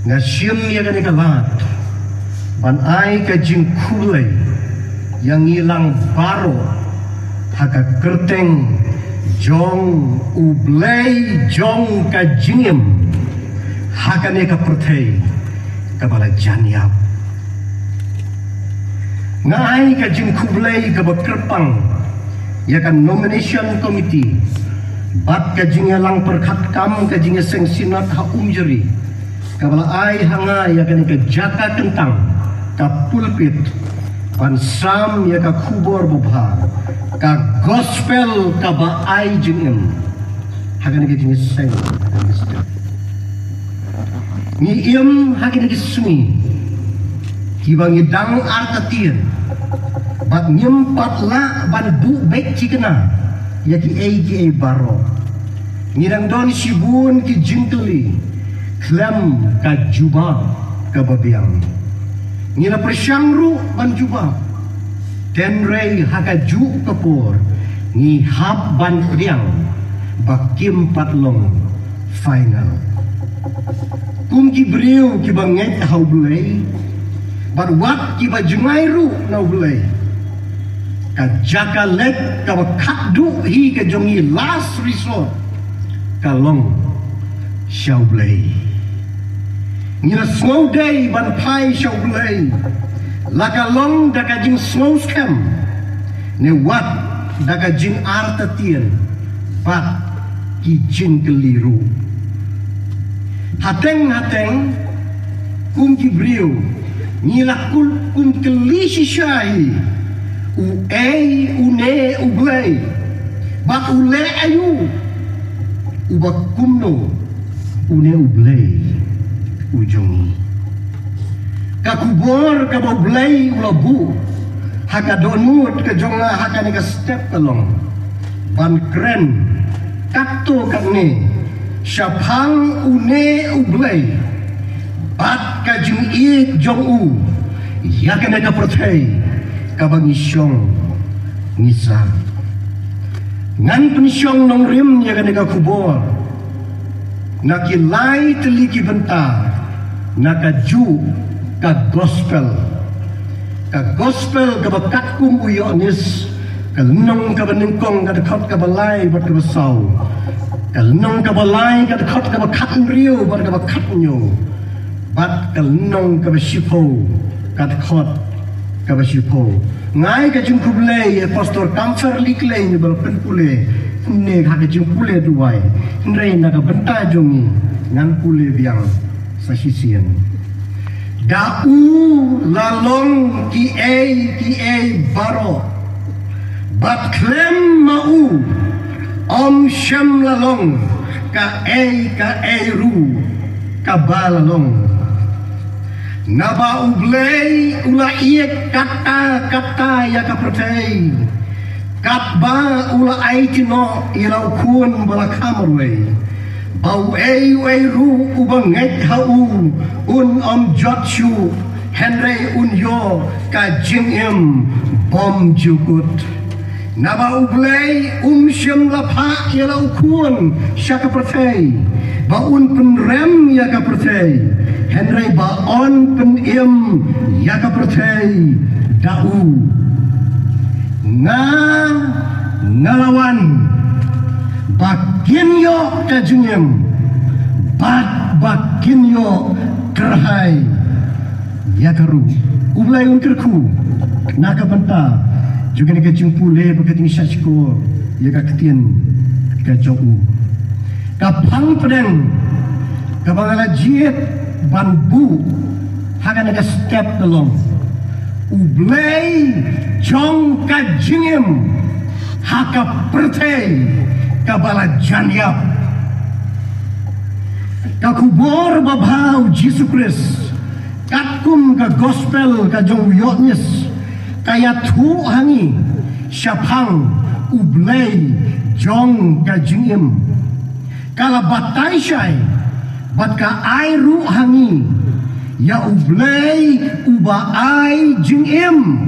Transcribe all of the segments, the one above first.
nga siyem ya ka nikalat ban ay ka jing kulay yang ilang baro haka kerteng jong ublay jong ka jingem haka neka pertay kabala janyap nga ay ka jing kublay kabakerpang ya kan nomination committee bat ka jing lang perkat kam ka jing sengsinat ha umjeri kabala ay hanga ya kan ka jaka kentang ka pulpit pansam ya ka kubor bubha ka gospel ka ba ay jingem hagan ka jing seng ni im hagan ka sumi kibang idang artatian bat nyempat la ban bu bek cikena ya ki ay baro ngirang don sibun ki jingteli klam ka jubah ka babiang ngira persyangru ban jubah tenrei haka ju kapur ni hab ban priang bakim patlong final kum ki briu ki banget hau bulai bar wat ki bajungai ru na bulai ka jaka let ka kaddu hi ka jongi last resort kalong shau bulai ngira slow day ban pai shau bulai laka long daga jing slow scam ne wat daga jing artatian bat ki jing keliru hateng kum ki brio ngira kum kelisi syai une ublay bat ule ayu ubakumno une ublay ujung kakubor kaboblay ulabu haka donut ka jonga haka ni ka step kalong ban kren kakto kakne syapang une ublay bat ka jing ik jong u yaka na ka protay kabang isyong ngisa ngan pensyong nong rim yaka na ka kubor nakilay teliki benta nakaju ka gospel ka bakat kum uyonis ka lenong ka baningkong ka dekot ka balay bat ka basaw ka lenong ka balay ka dekot ka bakat riyo bat ka bakat nyo bat ka lenong ka basipo ka dekot ka basipo ngai ka jing kublay pastor kamfer liklay ni bal penpule ne ka jing pule duwai nrei na ka benta jongi ngan pule biang sa sisian dau lalong ki ai baro bat klem mau om syam lalong ka ai ru ka balalong naba ublay ula iek kata ya ka protei katba ula ai tino ilau kun bala kamarwe bau ei ru ubanget hau om jotshu henry unyo ka jingem bom jukut naba ublay syam lapha ilau kun syaka protei baun penrem ya ka protei henry baon penim ya ka protei dau ngalawan bakin yo kajungem bakin yo kerhai ya karu ublay kerku naka benta juga naka jumpule bakating syashko ya ka ketien ka jogu kapang pedeng kabangala jiet banbu haga naka step along ublay jong ka jingem haka pertei kabala janyap kakubor babau Jesus Christ katkum ka gospel ka jong yotnis kaya tu hangi syapang ublay jong ka jingem kala batay syay bat ka ay ru hangi ya ublay uba ay jingem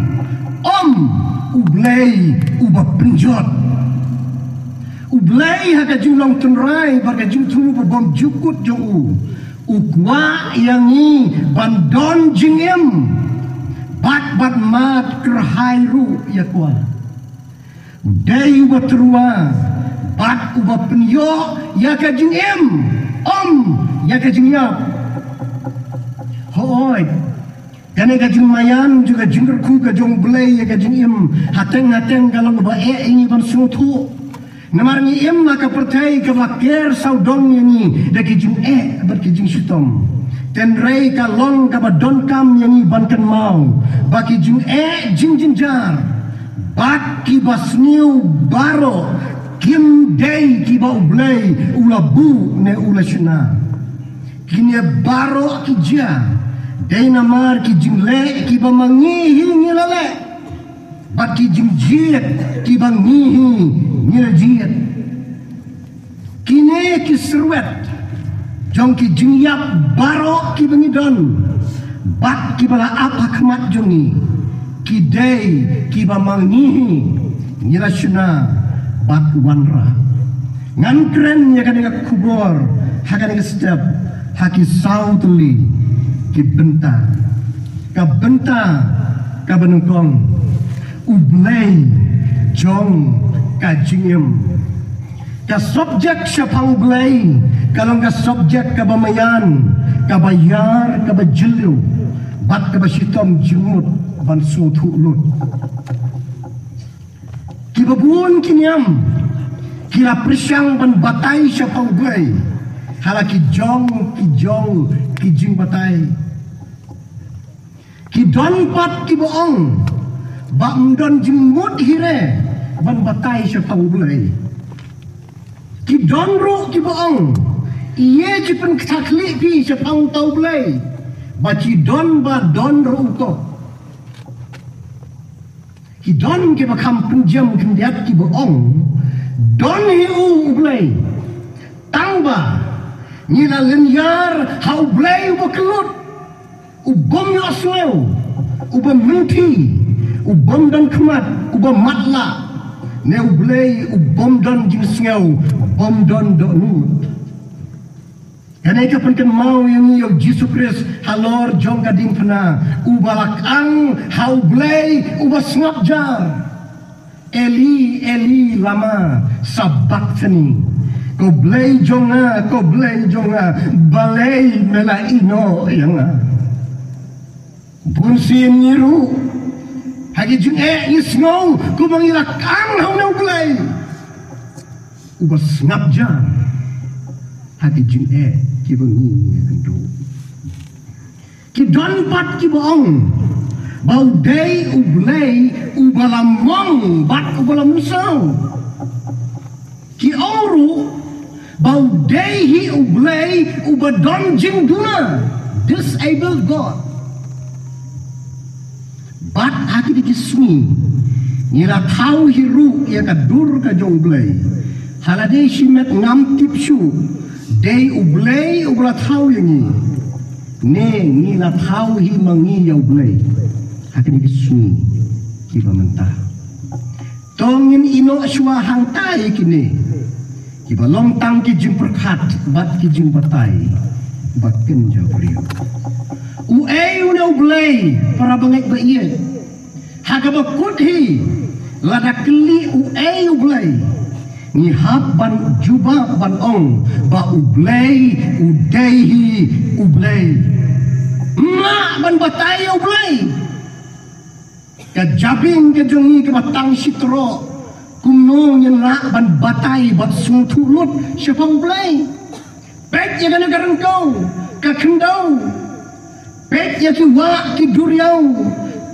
ublay uba penjot ublay haka jung long tenrai baga jung tu bom jukut jong ukwa yang ni bandon jingem bat mat kerhairu ya kwa dei watrua bat uba penyo ya ka jingem ya ka jingyap hoi kane ka jingmayan juga jingkerku ka jong belai ya ka jingem hateng kalau ba ini ban sutu namar ni maka pertai ka vakir saudong ni da ki jing ber ki jing sutom ten rei ka long ka badon kam yang ban kan mau baki jing jing jar bak ki basniu baro kim dei ki ba ublei ulabu ne ulashna kini baro ki ja dei namar ki jing le ki ba mangi ngilale baki jing jiet ki ba ngihi jiet kini ki serwet jong ki jingyap baro ki bengidon bak ki bala apa kemat jongi ki dei ki ba mangihi ngirashuna bat wanra ngan keren ya kan kubor hakan step haki sautli ki benta ka benungkong ublei jong ka jingem ka subjek syapang ublei kalau ka subjek ka bamayan ka bayar ka bajilu bat ka basitom jingmut ban sutu lut kibabun kinyam kira persyang ban batai syapang ublei halaki jong ki jing batai ki don pat ki boong ba mdon jingmut hire ban batai syapang ublei ki don ru ki boong iye jipen takli pi syapang tau ublei ba ki don ru ko ki don ki ba kampung jam kendiat ki boong don hi ublei tangba nila lenyar ha ublei uba kelut ubom yo asweu uba menti ubom dan kemat uba matla ne ublei ubom dan jingsngeu bom don do nut kanai ka penken mau yang yo Jesus Christ halor jong gading pena ubalakang ha ublei uba sngap jar Eli lama sabachthani ko blei jonga balei mela ino yanga bunsin niru hagi jing isngau ko mangira kang hau blei ubas ngapja hagi jing ki bangi kendo ki don pat ki boong bau dei ublei ubalamong bat ubalamusau ki oru bau dehi ublei ubadon jingduna disabled God bat haki dikismi nira tau hiru ya kadur ka jong blei halade shimet ngam tipshu dei ublei ubla tau yangi ne nila tau hi mangi ya ublei haki dikismi kiba mentah tongin ino aswa hangtai kini kiba longtang ki jing perkat bat ki jing batai bat kenja beriu una ublei para bangek ba iye haga ba kudhi lada keli ublei ni hab ban juba ban ong ba ublei udehi ublei ma ban batai ublei ka jabing ke jongi ke batang sitro kumno yang la ban batai bat sutu lut syapang ublei pek ya kana garan kau ka kendau pek ya ki wa ki duriau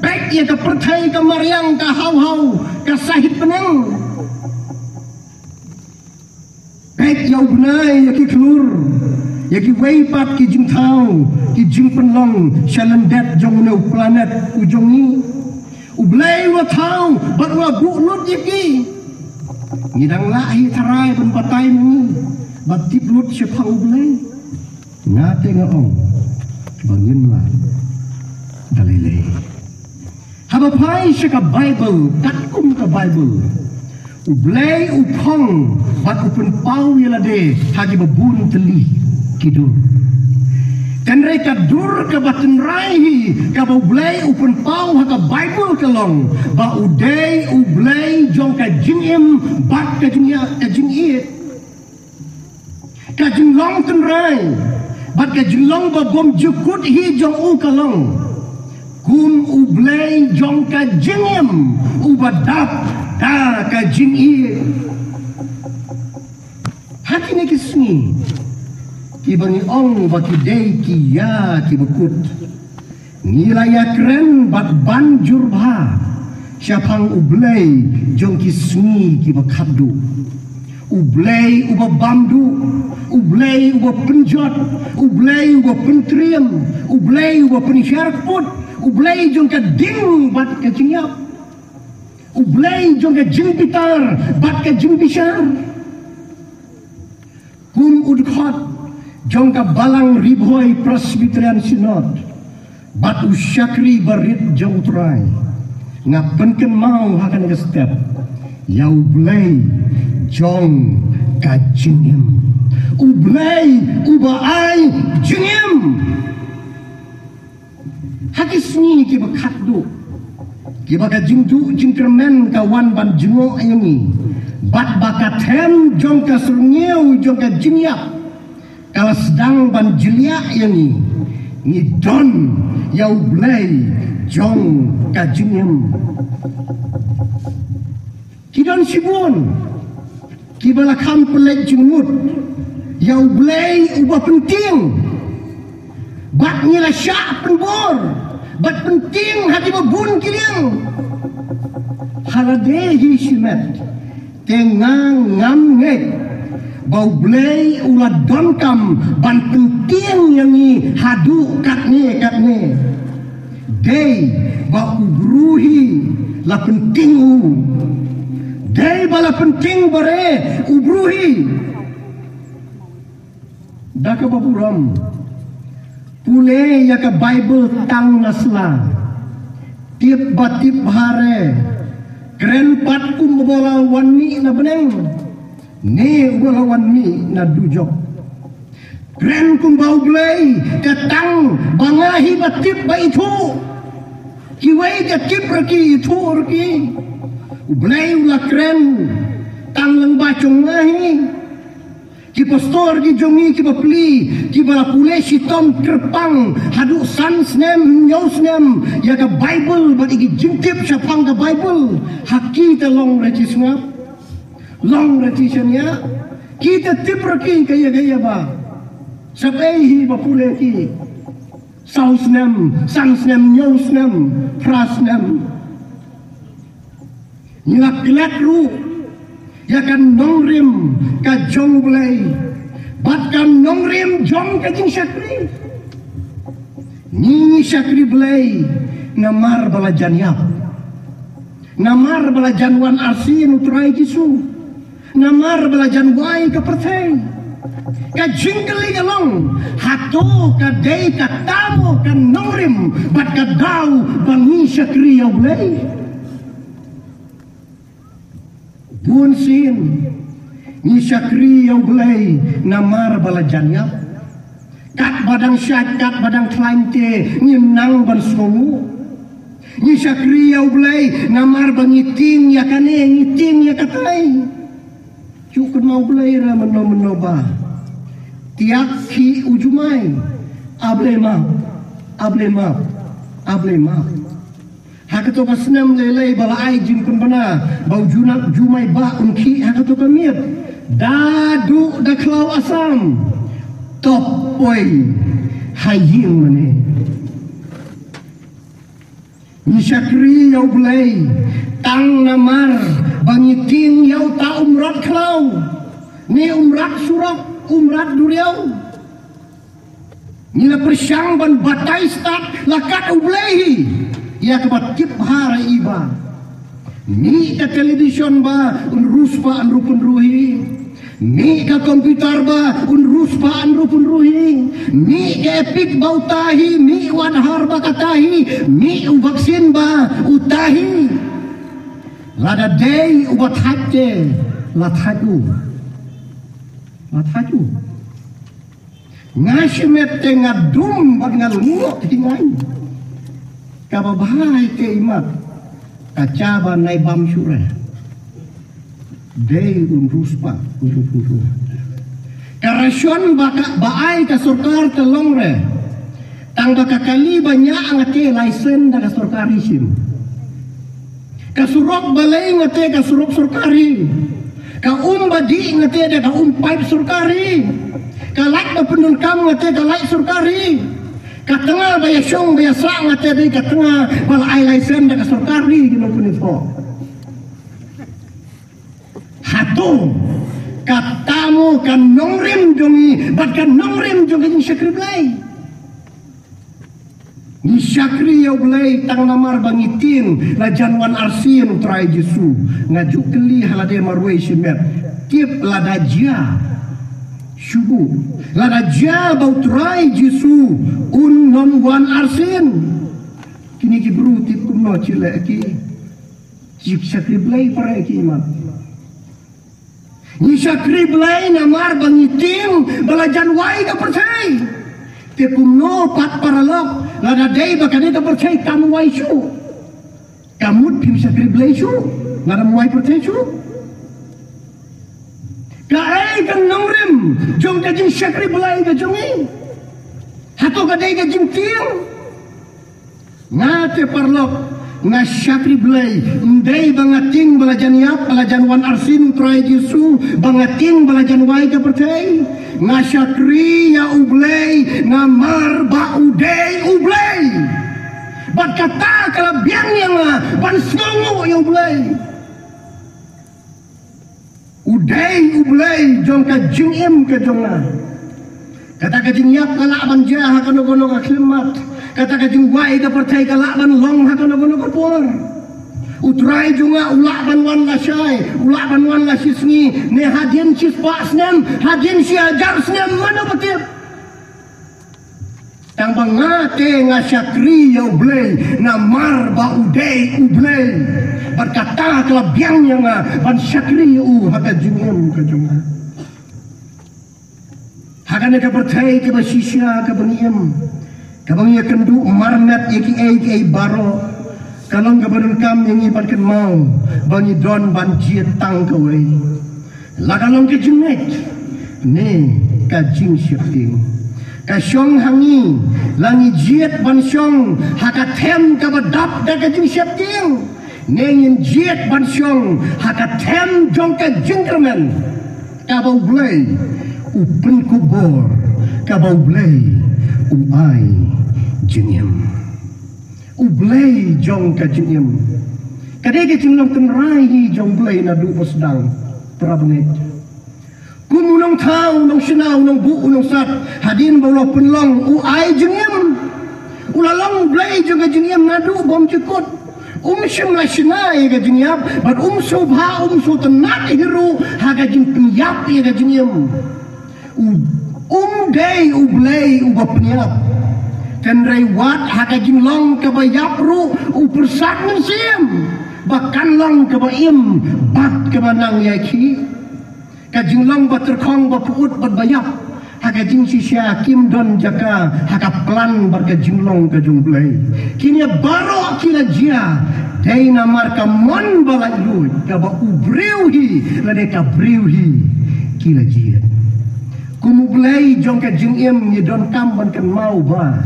pek ya ka perthai ka mariang ka hau ka sahit penang pek ya ubnai ya ki klur ya ki weipat ki jing thau ki jing penlong shalandet jong no planet ujongi ublei wa thau bat wa bu lut yaki ngidang lahi tarai ban batai ni bat tip lut syapang ublei ngate ngaong bangin la dalile haba pai syaka bible takum ka bible ublei upong bat upun pau yalade hagi babun teli kidur kan reka dur ke batin rai ka bulai upun pau ha ka Bible kalong ba udai ublai jong ka jingim bat ka jingya ka jingit ka jinglong ten rai bat ka jinglong ba bom jukut hi jong u kalong kum ublai jong ka jingim ubadap da ka jingit hati ni kisni ki bangi ong ba ki dei ki ya ki bukut nilaya keren bat banjur bha siapang ublay jong ki sungi ki bakadu ublay uba bamdu ublay uba penjot ublay uba pentriam ublay uba pensyarput ublay jong ka ding bat ka jingyap ublay jong ka jingpitar bat ka jingbisar kum udkhot jong ka balang riboy Presbyterian Synod bat usyakri barit jong utray nga penken mau hakan ka step ya ublay jong ka jingim ublay ubaay jingim hakisni ki bakatdu ki baka jingdu jingkermen ka wan ban jingo ayuni bat bakaten jong ka surngeu jong ka jingyap kalau sedang ban jelia yang ni don yau blay jong kajingem kidon sibun kibala kam pelek jengmut yau blay ubah penting bat nila syak penbor bat penting hati babun kiliang halade hi simet tengang ngam ngek bau blay ulat donkam ban penting yang ni hadu kat ni day bau ubruhi la penting day bala penting bare ubruhi daka baburam pule ya ka Bible tang nasla tip batip hare keren pat kum bola wani na beneng ni ugalawan ni na dujok kren kung bau blay katang bangahi batip ba itu kiway katip raki itu raki blay ula kren tang lang bacong ngahi ki pastor ki jongi ki bapli ki bala pule si tom kerpang hadu sans nem nyos nem ya ka Bible ba igi jintip sa pang ka Bible haki talong reci ngap long retisanya kita tipraki kaya ba sabai ba pule ki saus nem sans nem nyos nem pras nem nilak kilat ru ya kan nongrim ka jong blay bat kan nongrim jong ka jing syakri ni syakri blay namar bala janyap namar bala janwan arsin utrai kisu namar belajan wai ke pertai ka jingkeli galong hato ka dei ka tamo ka nongrim bat ka dau bangi syakri ya blay bun sin ni syakri ya blay namar belajan ya kat badang syat kat badang tlainte ni nang ban songu ni syakri ya blay namar bangiting ya kane ngiting ya katai Cukun mau belaira menoba tiak ki ujumai able maaf hakato pasnam lelai bala ai jin kun bana bau junak jumai ba unki hakato kamiet dadu daklau asam top oi haying mane ni syakri yau belai tang namar bangitin yau ta umrat klau ni umrat surat umrat duriau ni la persyang ban batai stat lakat ublehi ya kebat kip hara iba ni ka television ba unrus pa anrupun ruhi ni ka komputer ba unrus pa anrupun ruhi ni ka epic bautahi ni wadhar ba katahi ni vaksin ba utahi lada day ubat hake lataju ngasimet tengah dum bag ngalungok tingai kababay ke imat kacaba nai bam syure day ruspa uru karasyon baka baay ka surkar telong re tang baka kali banyak ngate license da ka surkari sim kasurok balay ngate kasurok surkari ka badi ngate da ka pipe surkari ka like na penun kam ngate ka like surkari ka tengah baya syong baya sa ngate da ka tengah bal ay license da ka surkari gino punito hatung katamu kan nongrim jongi bat kan nongrim jongi ni syakri blay ni syakri ya blay tang namar bangitin la janwan arsin trai jesu ngaju keli halade marwe shimet tip ladaja syubu ladaja bau trai jesu non wan arsin kini ki bru tip kumno chile ki jik syakri blay para ki imat ni syakri belai namar bangitim balajan wai ka percay te kumno pat paralok lada day bakane ka percay kamu wai syu kamu pim syakri belai syu lada wai percay syu ka ai kan nongrim jong ka jing syakri belai ka jongi hato ka day ka jing ting ngate parlok nga syakri belai ndai bangating balajan yap balajan wan arsin trai jesu bangating balajan wai ka percay nga syakri ya ublay nga mar ba udai ublay bat kata kala biang yang ban snongo ya ublay udai ublay jong ka jingim ka jonga kata ka jing yap kala ban jah ka no ka klimat kata kajing wai ka percay ka laban long ha kono kono kapor utrai junga ulaban wan la syai ulaban wan la sisngi ne hadin sis pasnem hadin si ajar snem mana betip tang bangate nga syakri ya ublay na mar ba udai ublay berkata kelabiang yang ban syakri u haka jingem ka junga haka ne ka percay ka basisya ka bangiem kabang ia kendu marnat iki baro kalong gabarun kam yang ipan ken mau bangi don ban jiet tang kawai la kalong ke jengek ne ka jing syakting ka syong hangi langi jiet ban syong haka tem ka badap da ka jing syakting ne ngin jiet ban syong haka tem jong ka jingkermen ka bau blay upen kubor ka bau blay uai jingem ublay jong ka jingem kadai ke jinglong tenrai jong blay na du posdang prabangit kumunong tau nong sinaw nong bu nong sat hadin bawlo penlong uai jingem ulalong blay jong ka jingem ngadu bom cikut syem la sinai ka jingyap bat sobha so tenat hiru ha ka jing penyap ka jingem day ublay ubapnyap kan rewat haka jinglong kabayap ru upersak nsim bahkan long kabayim bat kemanang yaki ka jinglong baterkong bapuut bat bayap haka jing sisya kim don jaka haka plan barka jinglong ka jumblay kini baro kila jia dai namar ka mon balai lu ka ba ubriuhi la de ka briuhi kila jia kumublay jong ka jingim ni don kam ban kan mau ba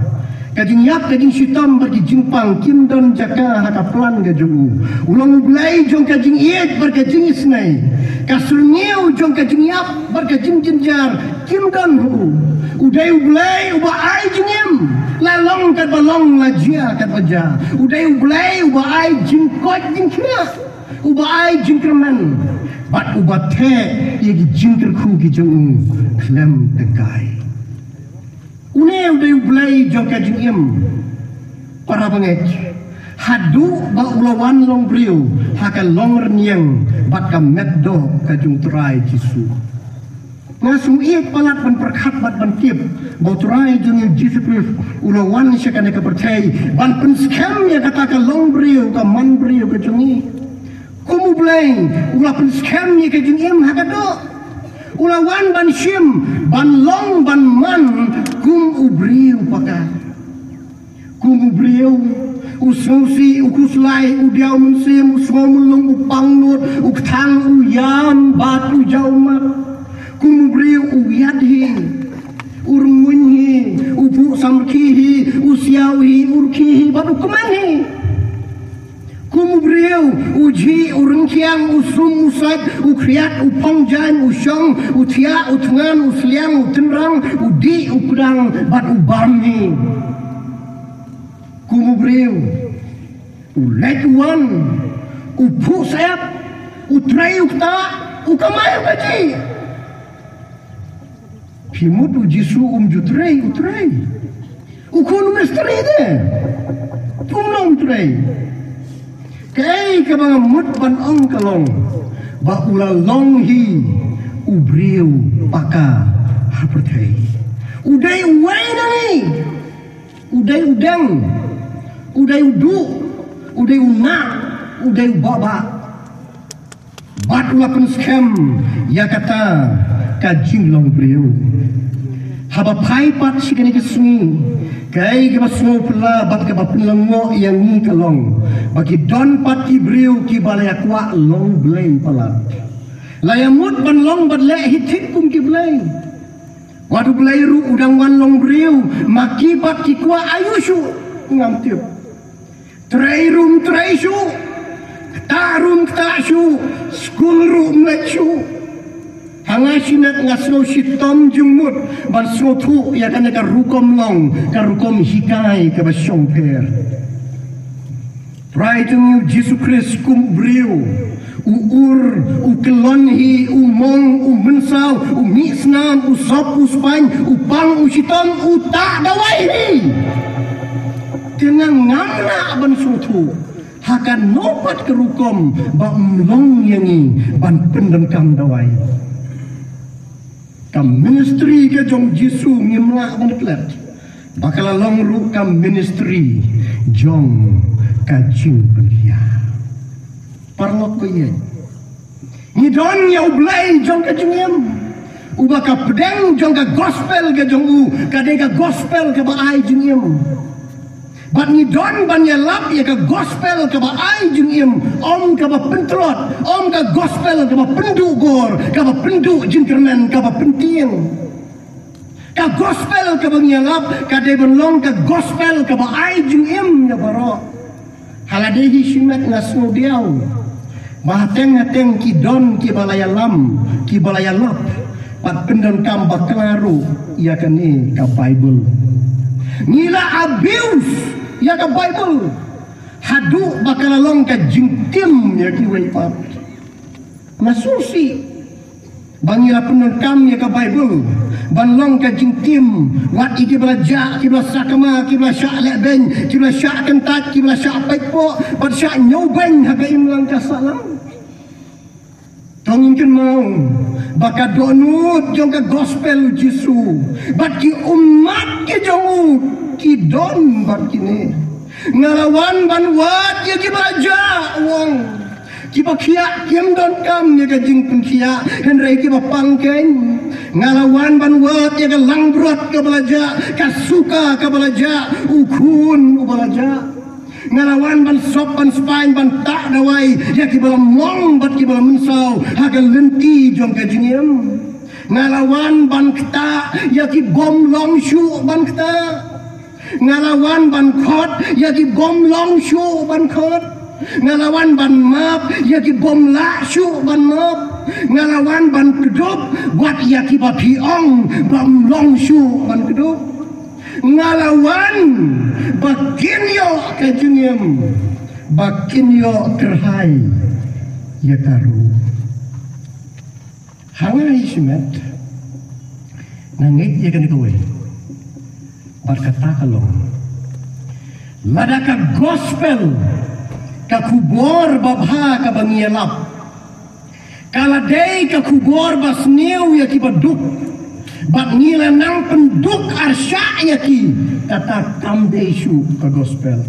kajing yap kajing sitam bagi jingpang kim don jaka haka plan ga jungu ulang ublay jong kajing iet bar kajing isnai kasurniu jong kajing yap bar kajing jinjar kim don hu udai ublay uba ai jingim lalong kat balong lajia kat baja udai ublay uba ai jingkot jingkna uba ai jingkerman bat uba the yegi jingkerku ki jungu klem tekai une udah ublay jong ka jingim para banget hadu ba ulawan long briu haka long renyeng bat ka meddo ka jung trai jisu ngasum iet palat ban perkhat bat ban tip ba trai jung jisu ulawan syakane ka percay ban penskam ya kata ka long briu ka man briu ka jungi kumu blay ula penskam ya ka jingim haka do ulawan ban shim ban long ban man kum ubriu paka kum ubriu usausi ukuslai udiau mensim usmomulung upangnut uktang uyam batu jaumat kum ubriu uyadhi urmunhi upu samkihi usiauhi urkihi batu kemani kumubriu uji urengkiang usum usat ukriat upongjan usong utia utengan usliang utenrang udi upedang bat ubami kumubriu ulet uan upu sayap utrai ukta ukamai ukaji pimut ujisu jutrai utrai ukun misteri de pumnong utrai kay kabang mut ban ong kalong ba ula long hi ubriu paka hapertai udai uwai nani udai udang udai udu udai una udai baba bat ula penskem ya kata kajing long briu haba pai pat sikani kesungi kay ke basungo pula bat ke bapenlengo yang ni kalong bagi don pat ki briu ki balaya kwa long blame palat layamut ban long bat le hitik kum ki blame wadu blairu udang wan long briu maki bat ki kwa ayushu ngam tiup trairum traishu tarum tashu school room lechu hangasinat ngasno sitom jumut ban sotu ya kana ka rukom long ka rukom hikai ka basyong per try to Jesus Christ kum briu uur ukelonhi umong umensau umisnam usop uspan upang usitom uta dawai ni dengan ngamna ban sotu hakan nopat ke rukom ba umlong yangi ban pendengkam dawai kam ministry ke jong Jisu ngimla banget bakal long ru kam ministry jong kajing belia parlok ko ye ni don ya ublai jong kajing yam ubaka pedang jong ka gospel ke jong u kadeng ka gospel ke ba ai jing yam bat ni don ban ya lap ya ka gospel ke ba ai jing yam om ka ba pentrot om ka gospel ke ba pendu gor ka ba pendu jinkerman ka ba penting ka gospel ke ba nyalap ka de belong ka gospel ke ba ai jing yam ya baro halade hi shimet ngasno diau bahateng hateng ki don ki balaya lam ki balaya lap pat pendon kam baklaru ya kani ka bible nila abuse ya ka bible hadu bakalalong ka jingtim ya ki waipat masusi bangila pendon kam ya ka bible banlong ka jingtim wat iki belaja ki belaja kama ki belaja leben ki belaja kentat ki belaja pekpo bat syak nyoben haga imlang ka salam tongin mau baka donut jong ka gospel Jisu bat ki umat ki jong ki don bat kini ngalawan ban wat ya ki belaja wong ki bakia kiem don kam ya ka jing penkia henrei ki bapangkeng ngalawan ban wat ya ka langbrot ka belaja ka suka ka belaja ukun belaja ngalawan ban sop ban spain ban tak dawai ya ki balam mong bat ki balam mensau haga lenti jong ka jingiem ngalawan ban kta ya ki bom long shu ban kta ngalawan ban khot ya ki bom long shu ban khot ngalawan ban map ya ki bom la shu ban map ngalawan ban kedup wat ya ki ba piong bom long shu ban kedup ngalawan bakin yo kajungem bakin yo terhai ya taru hangai simet nangit ya kan kowe berkata kalong lada ka gospel ka kubor babha ka bangialap kaladei ka kubor basniu ya ki baduk bat nila nang penduk arsya ya ki kata kamdesu ka gospel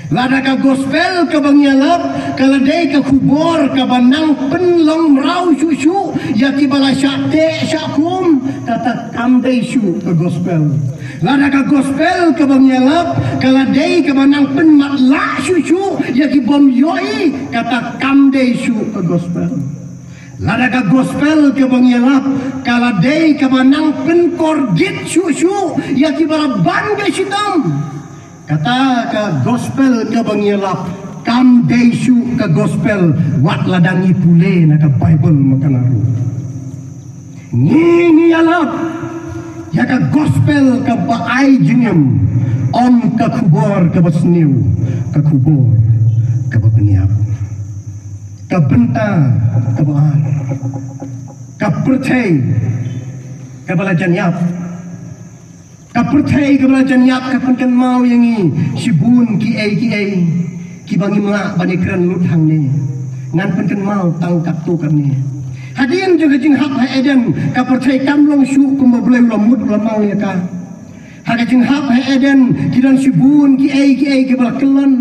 Lada ka gospel ka bangyalap, kaladai ka kubor ka banang penlong rau susu, ya ki bala syate syakum, kata kamdai su ka gospel. Lada ka gospel ka bangyalap, kaladai ka banang penmat la susu, ya ki bom yoi, kata kamdai su ka gospel. Lada ka gospel ka bangyalap, kaladai ka banang penkordit susu, ya ki bala bangga sitam. Kata ka gospel ka bangyalap, kam desu ka gospel wat ladangi pule na ka Bible makanaru. Ngi alap ya ka gospel ka baay jingem om ka kubor ka basniu ka kubor ka bagniap ka benta ka baal ka percay ka balajanyap kapercay ka belajar nyap kapan mau yang ni sibun ki bangi melak bani keran lut hang ni ngan pen mau tangkap tu kan ni hadian juga jing hap hai eden kapercay kamlong su kum boleh lamut lamang ya ka haga jing hap hai eden kidan sibun ki ki bala kelon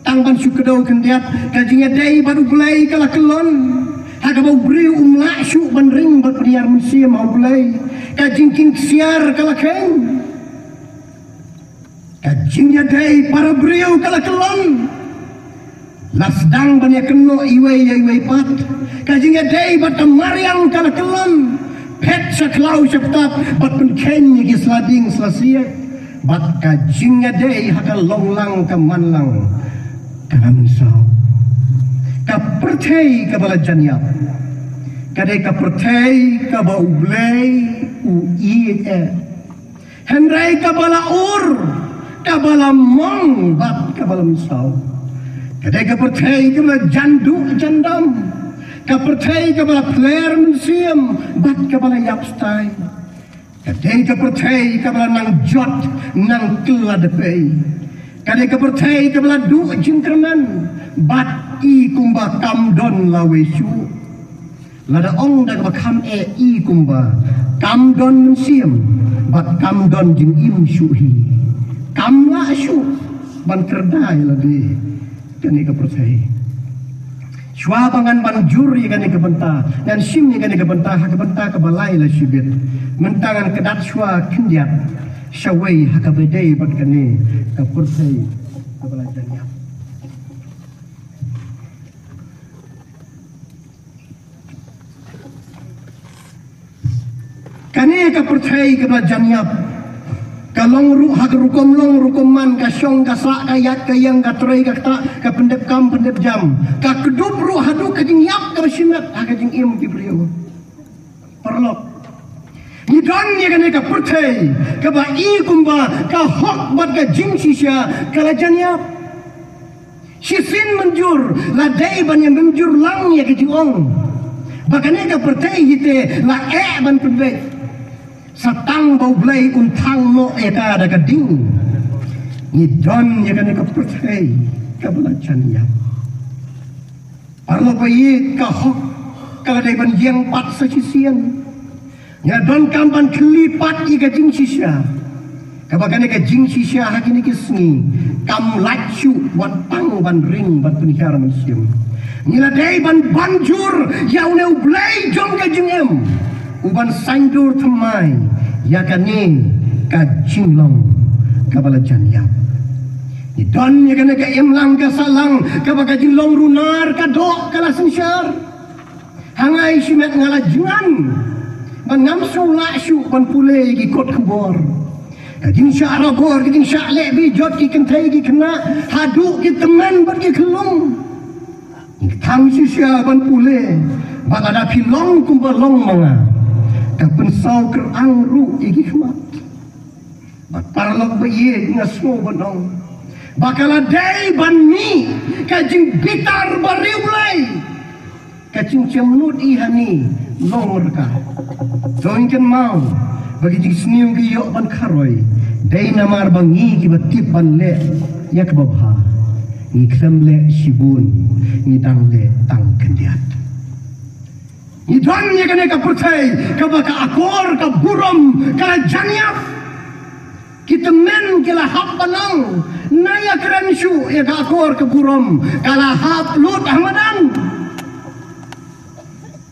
tang ban su kedau kendiat kajing dai baru belai kala kelon haga bau beri umla su ban ring bat priar musim mau belai kajing king siar kala keng kajingnya day para beliau kala kelon lasdang banyak keno iwai pat kajingnya day bat mariang kala kelon pet saklau septap bat penkenya ki slading slasia bat kajingnya day hakal longlang ke manlang kala mensau ka percay ka balajanyap kadai ka percay ka baublay Henry kabala ur kabala mong bat kabala misaw kadai ka percay kabala jandu jandam ka percay kabala player museum bat kabala yapstay kadai ka percay kabala nang jot nang keladepay kadai ka percay kabala du jingkerman bat i kumba kamdon lawesu lada ong da bakam i kumba kamdon museum bat kamdon jing im syuhi kamla syu ban kerdai lagi kani ka percaya swabangan banjur ya kani ka benta dan sim ya kani ka benta ha ka benta ka balai la sibit mentangan kedat swa kindiat syawai ha ka bedai bat kani ka percaya ka balai janyap kani ka percaya ka janyap kalong ru hak rukom long rukoman ka syong ka sa ka yak ka yang ka trei ka ta ka pendep kam pendep jam ka kedup ru hadu ka jing yap ka sinat ha ka jing im ki beliau perlok ni don ye kani ka percaya ka ba i kumba ka hok bat ka jing sisya ka la janyap sisin menjur la dai ban yang menjur lang ye ka jing ong bakane ka percaya hite la ban pendep satang bau belai untang mo eta ada kading ni don ya kan ka percaya ka belacan ya parlo bayi ka hok kala dai ban yang pat sesisian ya don kampan kelipat i ka jing sisya ka bakane ka jing sisya hakini kisni kam lacu wan tang ban ring ban penihar musim ni la dai ban banjur ya une belai jong ka jing em uban sandur temai ya kani ka jinglong ka balajan ya ni don ya kani ka imlang ka salang ka baka jinglong runar ka dok ka lasensyar hangai simet ngalajangan mengamsu laksu ban pule ki kot kubor ka jing syara bor ki jing syale bi jot ki kentai ki kena haduk ki teman bar ki kelung tang sisya ban pule bak ada pilong kumpar long manga pensau kerang ru igi khmat bat parlok baye ngasmo banong bakala dai ban mi kajing bitar bariulai kacing cemnut ihani longor ka joinkan mau bagi jing sniu ki yok ban kharoi dai namar bangi ki batip ban le yak babha ni krem le sibun ni dang le tang kendiat idon ye kane ka percaya ka baka akor ka burom ka janyap kita men kila hap panang naya keranshu ya gakor ke buram kala hap lut ahmadan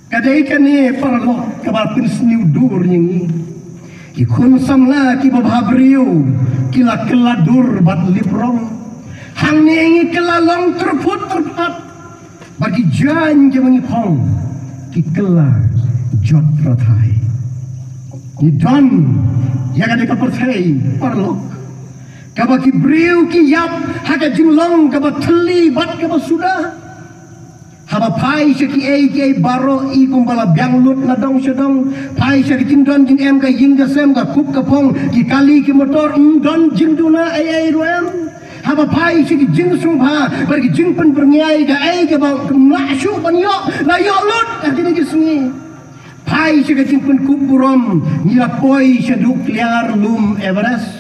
kadai kani parlok kabar pinsniu dur nyangi ki khun samla ki babhabriu kila keladur bat librong hang nyangi kila long terput terpat bagi jan jamangi pong ki kila jot rathai ni don ya kada kaperthai parlok kabaki briu ki yap haga jinglong kaba thli bat kaba sudah haba pai shaki ai baro i kumbala byanglut na dong shadong pai shaki jindon jing em ga ying ga sem ga kup ka pong ki kali ki motor don jingduna ai roem haba pai shaki jing sung bha bagi jing pen bernyai ga ai ga ba mashu ban yo la yo lut akini ki sungi pai shaki jing pen kup burom ya poi shaduk liar lum Everest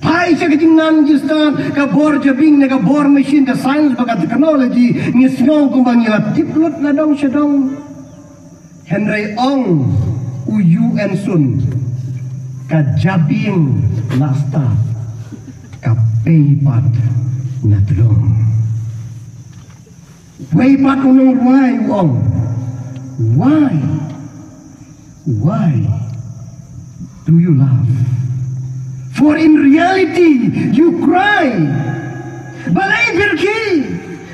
pai shaki jing nan jistan ka bor jabing ne ka bor machine ka science ba ka technology ni snong ko bang ya tiplut na dong shadong Henry Ong uyu en sun ka jabing lasta ka paypat na drong paypat unong why Ong why do you laugh? For in reality, you cry. Balay birki,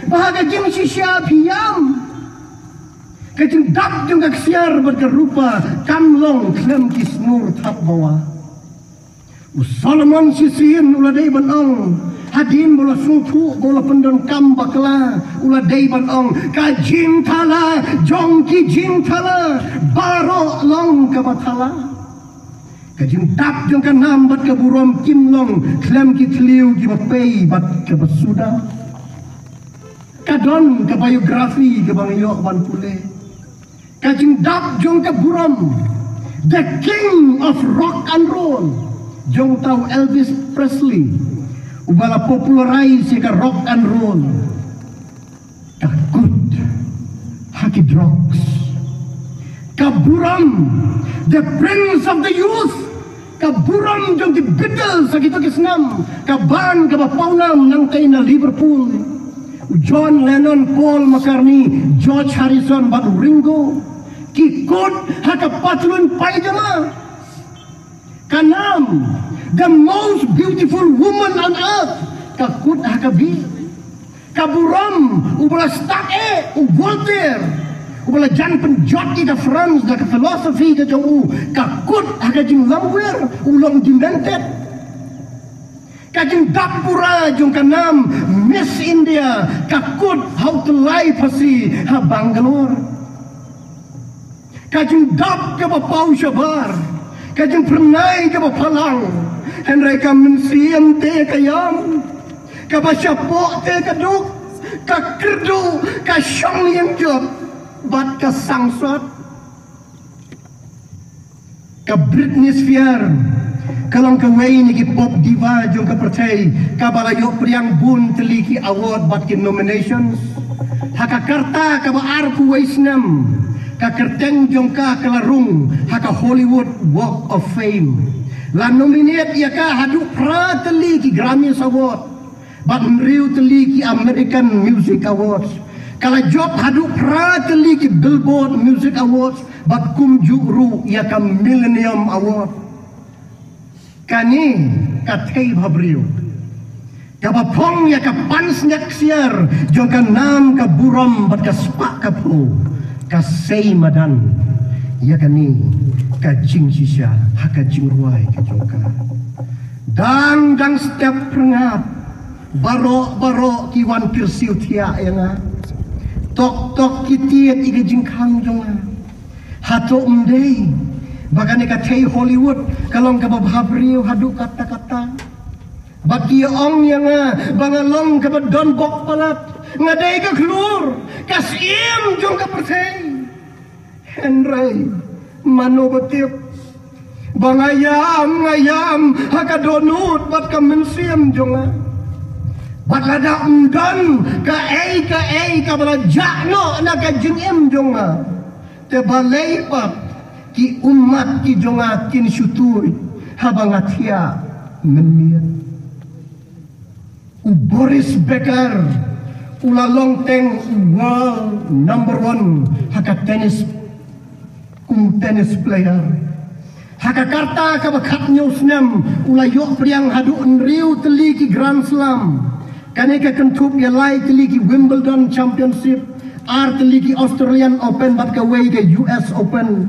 bahaga jing sisya piyam. Kajing dak jung kaksiar berkerupa kamlong klem kisnur tap bawa. Solomon sisin uladai banong, hadin bola sungtu bola pendon kam bakla uladai banong. Kajing thala, jongki jing thala, baro long kabathala. Kajing tap jong kanam bat ke burom kimlong klem ki tliu ki bapei bat ke basuda kadon ke biografi ke bangyo ban pule kajing tap jong ke burom the king of rock and roll jong tau Elvis Presley ubala popularize ke rock and roll takut haki drugs kaburam the prince of the youth kaburam jong di Beatles sakito kisnam kaban kabapaunam nang kay na Liverpool John Lennon, Paul McCartney, George Harrison, bat Ringo kikot hakapatlun pajama kanam the most beautiful woman on earth kakut hakabi kaburam ubala stake Voltaire ubala jan penjot ida France da philosophy da jong kakut aga jing lamwer ulong demented kajing dapura jong kanam Miss India kakut how to lie pasi ha Bangalore kajing dap ke ba pau shabar kajing pernai ke ba palang Henry Kamensiam te kayam ka ba syapo te kaduk ka kerdu ka syong yang job bat ka sangsot ka Britney Spears kalong ka Wayne ki pop diva jong ka percay ka balayo priang bun teliki award bat ki nominations haka karta ka ba arku waisnam ka kerteng jong ka kelarung haka Hollywood Walk of Fame la nominate ya ka hadu pra teliki Grammy Award bat mriu teliki American Music Awards kala job hadu prateli ki Billboard Music Awards bat kum juru ya ka Millennium Award kani kathei bhabriu ka bapong ya ka pans nyak siar jong ka nam ka buram bat ka spak ka po ka sei madan ya kani ka jing sisya haka jing ruai ka jong ka dang setiap pengap baro ki wan pirsiu tia yang tok kitiet iga jingkang jonga hato umdei bagane ka tei Hollywood kalong ka babhabriu hadu kata-kata bagi ong yang bangalong ka don bok palat ngadai ka klur kasim jong ka persei Henry mano betip bangayam haka donut bat ka mensiam jonga batlada undan ka ei ka balajano na ka jingem jonga te balay pat ki umat ki jonga kin syutui habangatia menmiat. Boris Becker ula longteng world number 1 haka tennis player. Haka karta ka bakat nyusnem ula yok priang hadu enriu teliki Grand Slam. Kaneka kentup ya lai teliki Wimbledon Championship, ar teliki Australian Open bat ka way ke US Open.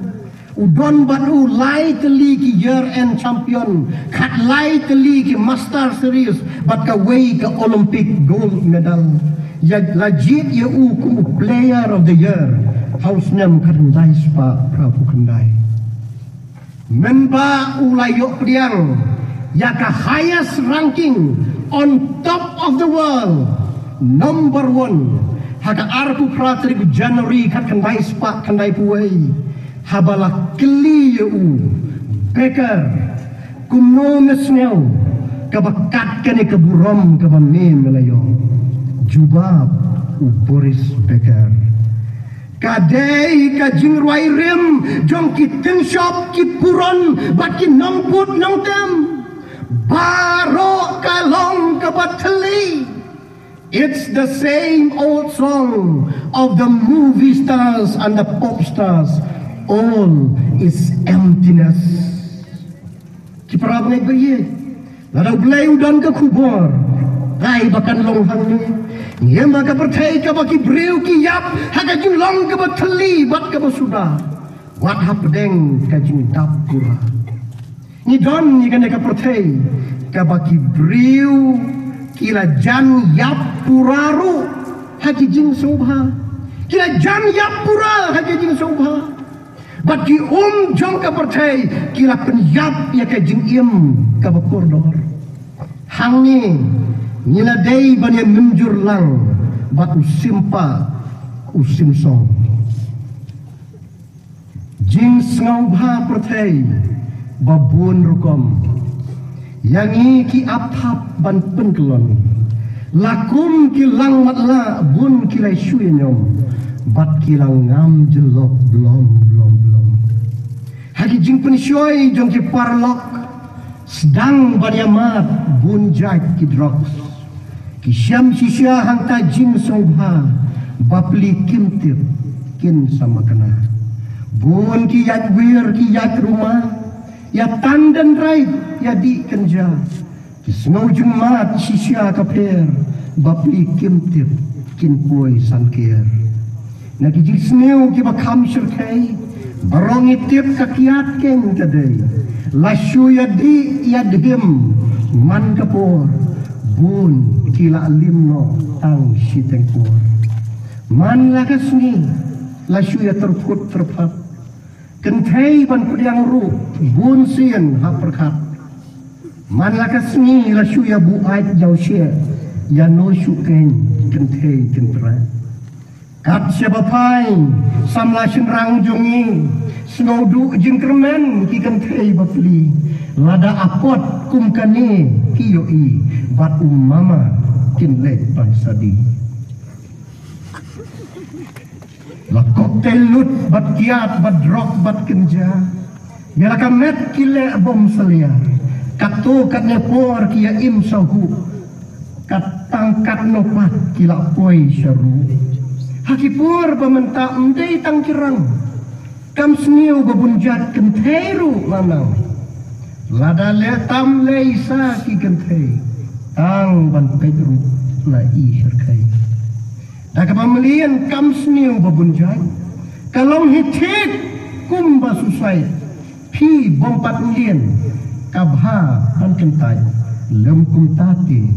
Udon batu lai teliki year-end champion, kat lai teliki Master Series, bat ka way ke Olympic gold medal. Ya lajit ya ku player of the year, haus nem kandai spa prabu kandai. Memba ulayok priang, ya ka highest ranking on top of the world, number 1. Haka arku pratrik January kat kandai spa kandai puai. Habala keli u Becker kuno ngesneu kabakat kene keburom kabame melayo jubab u Boris Becker kadei ka jingruai rim jong ki tin shop ki puron bat ki namput nang tem baro kalong kabatli. It's the same old song of the movie stars and the pop stars. All is emptiness. Kiparab ngai bayi, lalu belai udan ke kubur, rai bakan long hang ni, ye maka percaya ke baki breu ki yap, haka jing long ke bateli bat ke basuda, wat hap deng ke jing dap pura. Ni don ni kan ke percaya ke baki breu kila jan yap puraru, haki jing sobha, kila jan yap pura haki jing sobha. Bagi jong ka percaya kila penyap ya ka jing im ka bakordor. Hangi nila day banya menjur lang bat usimpa usim song. Jing sngau bha percaya babun rukom. Yangi ki aphap ban penkelon. Lakum ki lang matla bun kilai shuyenyom. Bat kilang ngam jelok belum. Hagi jing pensyoy jong ki parlok sedang banyamat bunjai ki droks ki syam sisya hangta jing sobha bapli kimtip kin sama kena bun ki yat wir ki yat rumah ya tandan right ya di kenja ki snow jumat sisya kaper bapli kimtip kin poi sanker na ki jing snew ki bakam syirkai barong itip kakiat ken kadai lasyu yadi yadhim man kapor bun kila limno tang sitengpor man lakasni lasyu ya terput terpat kentai ban pediang ru bun sien hap perkat man lakasni lasyu ya buait jau she ya no syuken kentai kentra kat siapapai samla senrang jungi snowdu jingkermen ki kentai bapli lada apot kum kane ki yoi bat mama kin le bansadi la koktel lut bat kiat bat drok bat kenja ya kamet kile bom salia kato kat nepor ki ya im sahu kat tangkat nopat kila poi syaru hakipur pementa mdei tangkirang kam sniu babunjat kenteru lanang lada letam leisa ki kentei tang ban pedru la i syarkai da kamalian kam sniu babunjat kalong hitit kumba susai pi bompat lien kabha ban kentai lem kumtati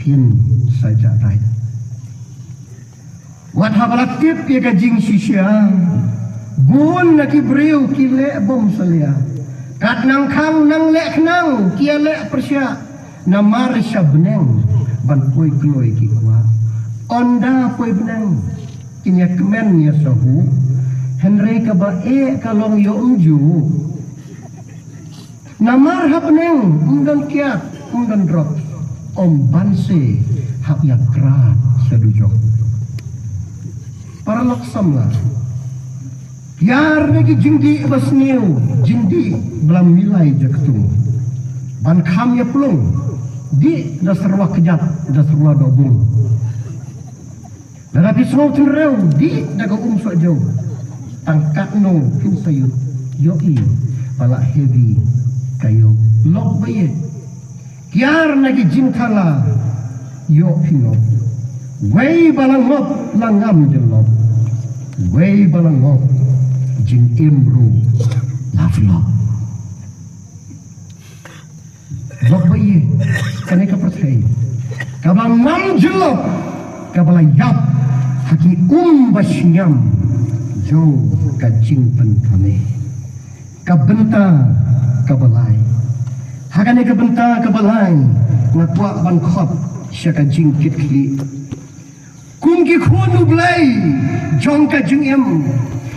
pin saja rai wat habalatip ya kajing sisya bun laki breu ki le bom salia kat nang khang nang le knang kia le persya namar syabneng ban poi gloi ki kwa onda poi benang kinya kemen ya sahu henry ka ba e kalong yo unju namar habneng undan kiat undan drop om banse hak yakrat sedujok para laksamla yar negi jindi basniu jindi belam milai jaktu ban kham ya pelung di dasarwa kejap dasarwa dobung Narapi semua terau di daga so jauh tangkat no kin sayut yoi pala heavy kayo lok baye kiar nagi jintala yo pino wei balang ngop langam jelop wei balang ngop jin imru laflop lok baye kane ka percaya kabang ngam jelop kabala yap haki basyam jo kajing pentane kabenta kabalai hakane kabenta kabalai ngakwa ban khot syaka jingkit kli kum ki khonu blai jong ka jingem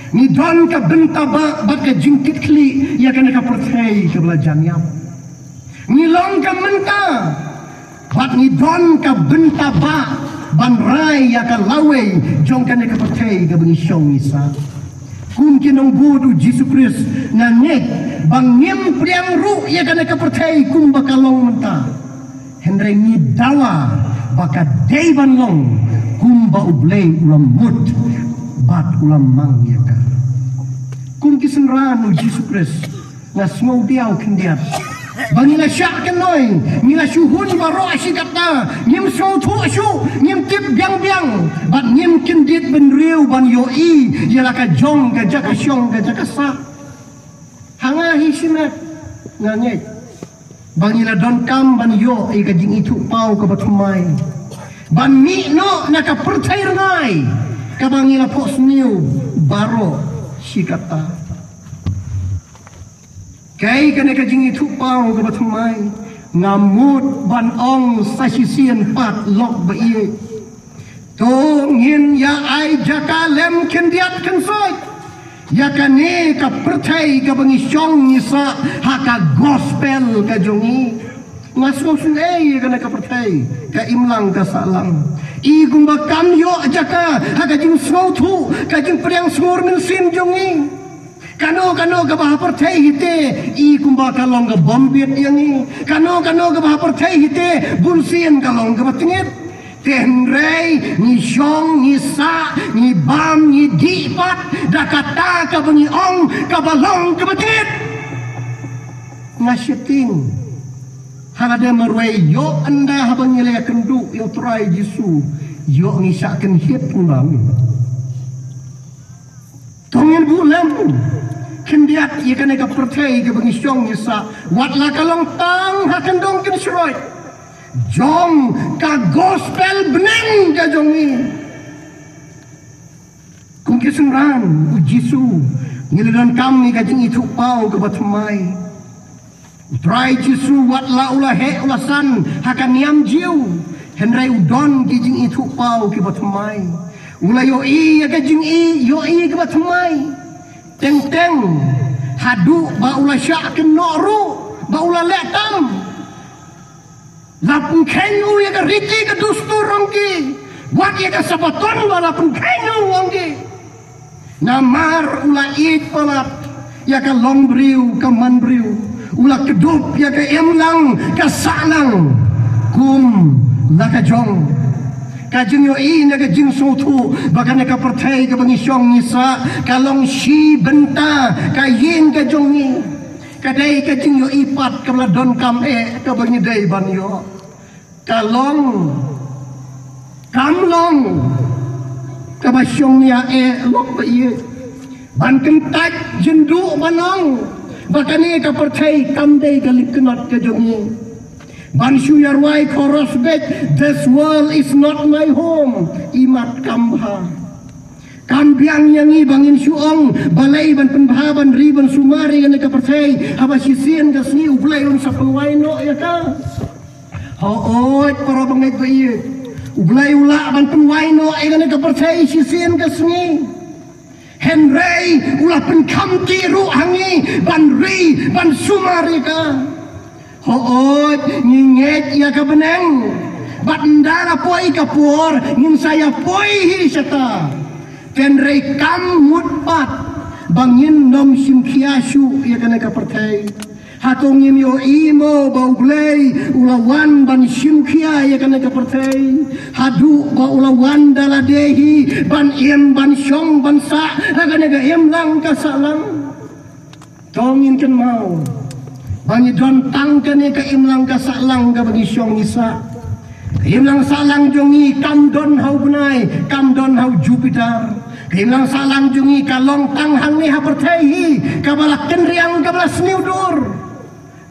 ni don ka benta ba bat ka jingkit kli ya kana ka perthai ka bala jamiam ni long ka menta bat ni don ka benta ba ban rai ya ka lawe jong kana ka perthai ka bengi syong isa kum kinong bodu Jesus Christ na nek bang ngim priang ru ya kana ka perthai kum bakalong menta Henry ni dawa baka dayban long kum ba ublay ulam mut bat ulam mang ya ka kum kisenran u Jesus Christ na smau diaw kendiat bangila syak kenoy ngila syuhun baro asikata ngim so thu syu ngim tip biang bat ngim kendit ben riu ban yoi yala ka jong ka jaka syong ka jaka sa hanga hisimat nganyet bangila don kam ban yo ka jing itu pau ka batumai ban mi no na ka percaya ngai ka bangila pos niu baro sikata Kay kana ka jing itu pau ka batumai ngamut ban ong sa sisian pat lok ba iye to ngin ya ai jaka lem kendiat kensoi ya kane ka percaya ka bangi syong isa haka gospel ka jongi ngaso sungai kana ka percaya ka imlang ka salang i gumba kam yo jaka haka jing smautu ka jing priang smur min sim jongi Kano ka baha percaya hite i kumba kalong ka bombit yangi kano ka baha percaya hite bunsin kalong ka batingit tenrei ni syong ni sa ni bam ni dipat dakata ka bengi ong ka balong ka batingit ngasyeting hada merwei yo anda habang nilai kendu yo try jisu yo ngisaken hit ulang tongin bulan kendiat ia kena ka percaya ke bengi syong isa watla kalong tang hakendong kin sroy jong ka gospel beneng ka jongi kung kisenran u jisu ngilidan kami ka jing itu pau ke batumai utrai jisu watla ula he ulasan hakan niam jiu henrai udon ki jing itu pau ke batumai ula yo i ka jing i yo i ke batumai teng hadu baula syak noru baula letam lapun kenyu ya ka riti ka dustur rongki wat ya ka sabaton lapun kenyu rongki namar ula it palat ya ka lombriu ka manbriu ula kedup ya ka emlang ka sanang kum la ka jong kajing yo ina ka jing sotu baka na ka percaya ka bangi syong isa kalong si benta ka yin ka jongi kadai ka jing yo ipat ka don kam ka bangi day ban yo kalong kamlong ka ba syong ya lok ba iye ban kentat jendu banong baka ni ka percaya kam day ka liknot ka jongi Ban syuyarwai korosbet, this world is not my home. Imat kambha. Kambiang yangi bangin syuong, balay ban penbahaban riban sumari yang nakapercay, haba sisian kasni ublay sa pangwaino ya ka. Hoot para bangay ko iya. Ublay ula ban pangwaino ay nakapercay sisian kasni. Henry ula penkamti ruhangi ban ri ban sumari ka. Hoot nyinget ya ka beneng batndara poi kapur ngin saya poi hisata tenrei kam mutpat bangin nom sim kiasu ya kana ka pertai Hatong yo imo bauglay ulawan ban simkia ya kana kapertay hadu ba ulawan daladehi ban im ban syong ban sa kana ga im lang kasalang tongin kan mau bangi don tang kana ka im lang kasalang ga bagi syong isa im lang salang jongi kam don hau bunai kam don hau Jupiter im lang salang jongi kalong tang hang ni hapertay kabalak kenriang kabalak sniudur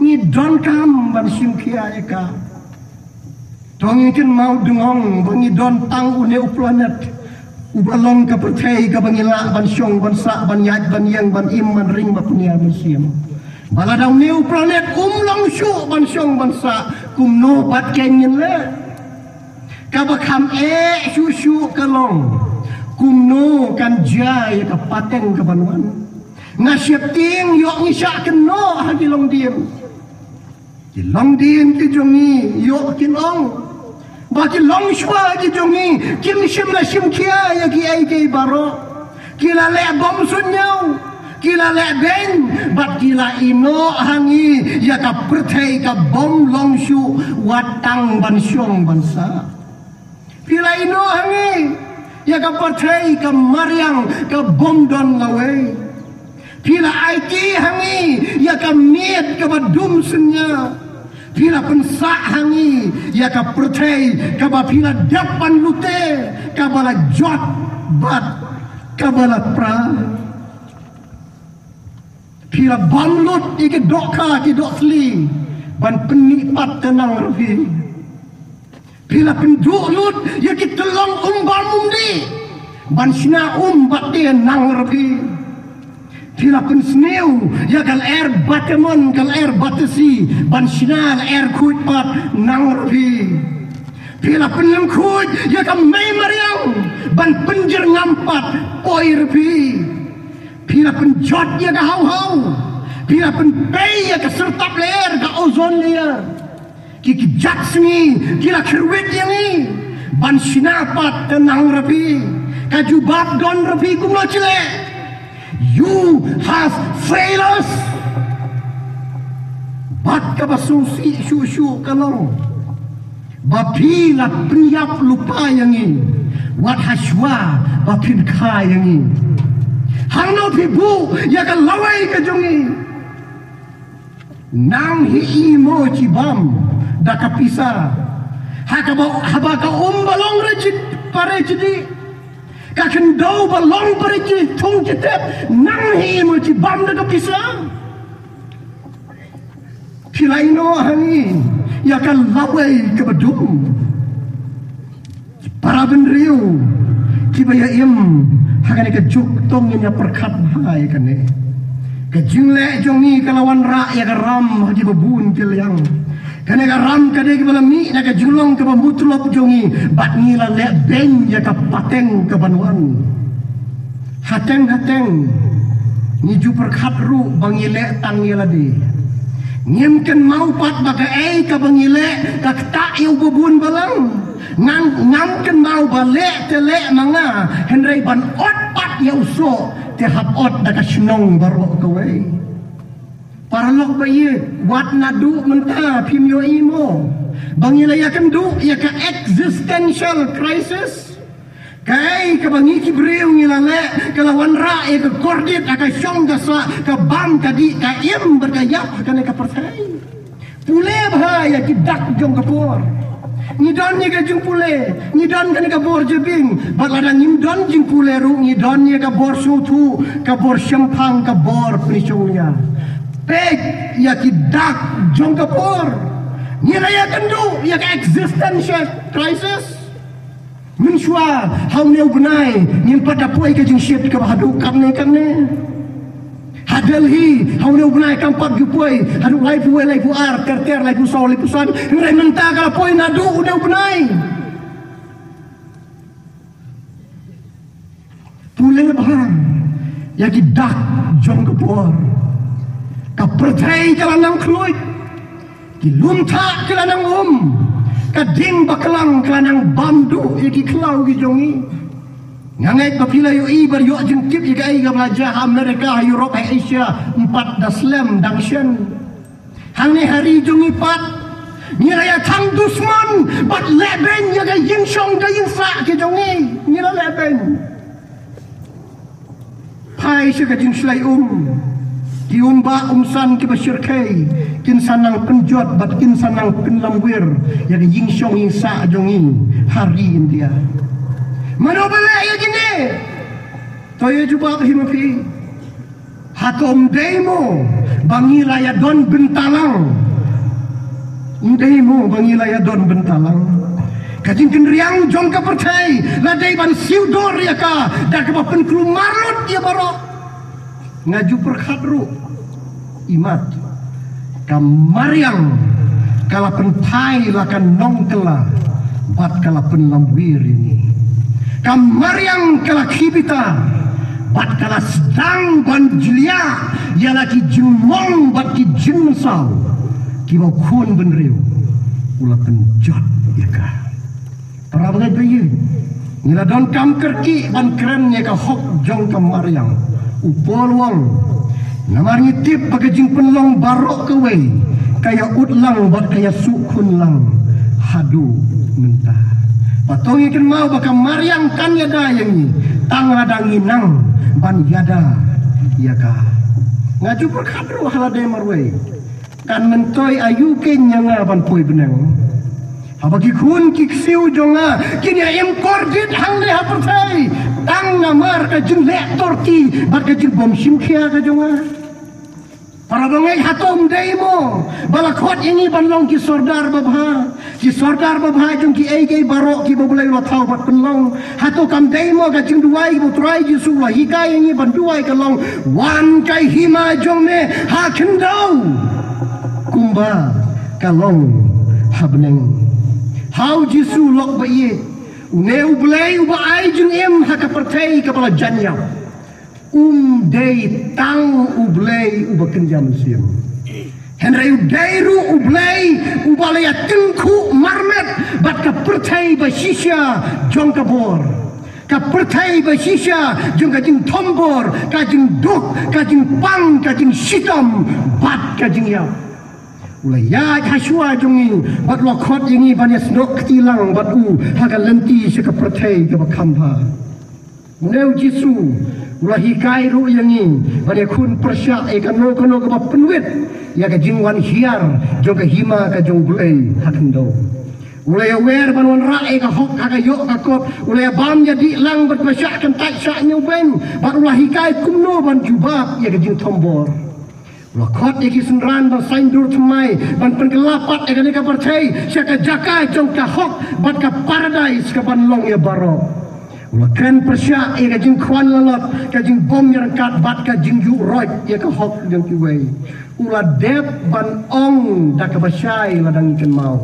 ni don kam ban simkia eka tong ikin mau dengong bangi don tang une planet ubalong ka percay ka bangila ban syong ban sa ban yat ban yang ban im ban ring ba punya musim baladang new planet long syu ban syong ban sa kumno bat kenyin le ka bakam syu syu kalong kumno kan jay ka pateng ka banwan nasyap ting yo ni sya keno hagi long diem Long dien ki jongi yo kinong baki long shwa ki jongi kim shim la shim kia ya ki ai ke baro kila le bom sunyau kila le ben bat kila ino hangi ya ka perthai ka bom long shu watang ban syong bansa kila ino hangi ya ka perthai ka mariang ka bom don lawe kila aiki hangi ya ka miet ka badum sunya Pila pensa hangi ya ka percay ka ba pila dapan lute ka bala jot bat ka bala pra pila banlut iki doka ki dokli ban penipat tenang revi pila pendulut ya ki telong umban mundi ban sina bat dia nang revi Pila pensneu ya kal air batemon kal air batesi ban sinal air kuit pat nang revi pila penlem kuit ya kam mai mariang ban penjer ngampat poi revi pila penjot ya ka hau pila penpei ya ka sertap layer ka ozon layer ki jaksmi kila kerwet yang ni ban sinapat tenang revi ka jubab don revi kumlo cile You have failed us. Bat ka basusi syusyu kalong. Bapila priap lupa yang ini. Wat haswa bapin ka yang ini. Hangno pibu ya ka lawai ka jongi. Nang hi imo cibam da kapisa. Haba ka balong rejit pare jadi. Kakan daw balong pergi tung kitap nang hi mo ci bam na kapisa kilaino hangi ya kan lawai ke bedum para benriu kibaya im hagane ke juk tong nya perkat hai kane ke jingle jongi kalawan ra ya garam hagi babun kilyang kane garam kade ke balami na ke julong ke mutlop jongi bat ngila le ben ya ka pateng ke banwan hateng ni ju perkhat ru bangile tangila di ngimken mau pat baka ka bangile ka ta yu babun balang ngam mau bale tele manga henry ban ot pat ya uso te hap ot da ka snong baro kawai Paralog bayi wat nadu menta pimyo imo bangila yakan du ya ka existential crisis kai ka bangi kibreu ngilale kalawan ra ya ka kordit aka syong gasa ka bam kadi ka im bergayap kana ka percay pule bahaya kidak jong kapor ngidon ni ka jung pule ngidon kan ka bor jebing balada ngidon jing pule ru ngidon ni ka bor sutu ka bor syampang ka bor penisungnya pek ya kidak jong kapor nilaya kendu ya ka existential crisis menshwa hau neu gunai nyimpat dapoi ka jing shit ka bahadu kamne hadal hi hau neu gunai kampat gupoi hadu lai pu ar ter lai pu sol lai pu san ngai menta ka poi nadu neu gunai pule bahang ya kidak jong kapor ka percay kalanang kluit ki lumta kalanang ka dim bakalang kalanang bamdu iki klau ki jongi ngangai papila yo ibar yo jengkip iki ai ga belajar Amerika Europe Asia 4 daslam dangshen hang ni hari jung ipat nilai thang dusman bat leben ya ga yin song ga yin sa ke jong ni nilai leben pai se ga jing slai ki ba san ki bashir kai kin sanang penjot bat kin sanang penlamwir ya ga yin song yin sa jong ni hari India mana bala ya gini toyo juba himapi hatom demo bangilaya don bentalang demo bangilaya don bentalang kajing kenriang jong ka percay ladai ban siudor ya ka dak ba pen klumarut ya baro ngaju perkhadru imat kamariang kala penpai lakan nongkela bat kala penlamwir ini kamariang kala kibita bat kala sedang ban jelia ya lagi jumong bat ki jinsau ki mau kun benriu ula penjot ya ka para bagai bayi ngila don kam kerki ban keren ya ka hok jong kamariang upolwang namar ngitip bagai jing penlong barok kewe kaya utlang bat kaya sukun lang hadu mentah patongi kan mau bakal mariang kan yada yang ni tang ladang inang ban yada ya ka ngaju perkadru halade marwe kan mentoi ayu ken nyanga ban poi benang habagi kun kiksiu jonga kini em kordit hang le hapertai tang namar ka jing lektor ki bat ka jing bom simkhia ka jonga para bangai hatom demo balakot ini banlong ki sordar babha jong ki ege barok ki boleh lo thau bat penlong hato kam demo ka jing duai bo trai ji su la hikai ini ban duai ka long wan kai hima jong ne ha kendau kumba kalong habneng hau ji su lok ba ye uneu blai uba ai jing em ha ka pertai ka bala janya day tang ublay ubakin jam siang henry udairu ublay ubalaya tengku marmet bat ka pertai ba shisha jong ka bor ka pertai ba shisha jong ka jing tombor ka jing duk ka jing pang ka jing sitam bat ka jing ya ulaya haswa jongi bat lokot ini banyas nok tilang bat ha ka lenti se ka pertai ka bakamha muneu jisu ulah hikai ru yang ini pada kun persyak kano ke penwit ya ke jingwan hiar jong ke hima ke jong bulai hakendo ulah wer banwan rae ke hok ka yok ka kop ulah bam jadi lang bat persyak kan tak syak nyuben bat ulah hikai kumno ban jubab ya ke jing tombor ulah kot ya ki senran ban sain dur temai ban penggelapat ya ke percai syak ke jakai jong ka hok bat ka paradise ke ban long ya barok ulah kan persyak ka jing kwan lalot ka jing bom yang kat bat ka jing ju roi ya ka hok jong ki wei ulah dep ban ong dak ka basyai ladang ikan mau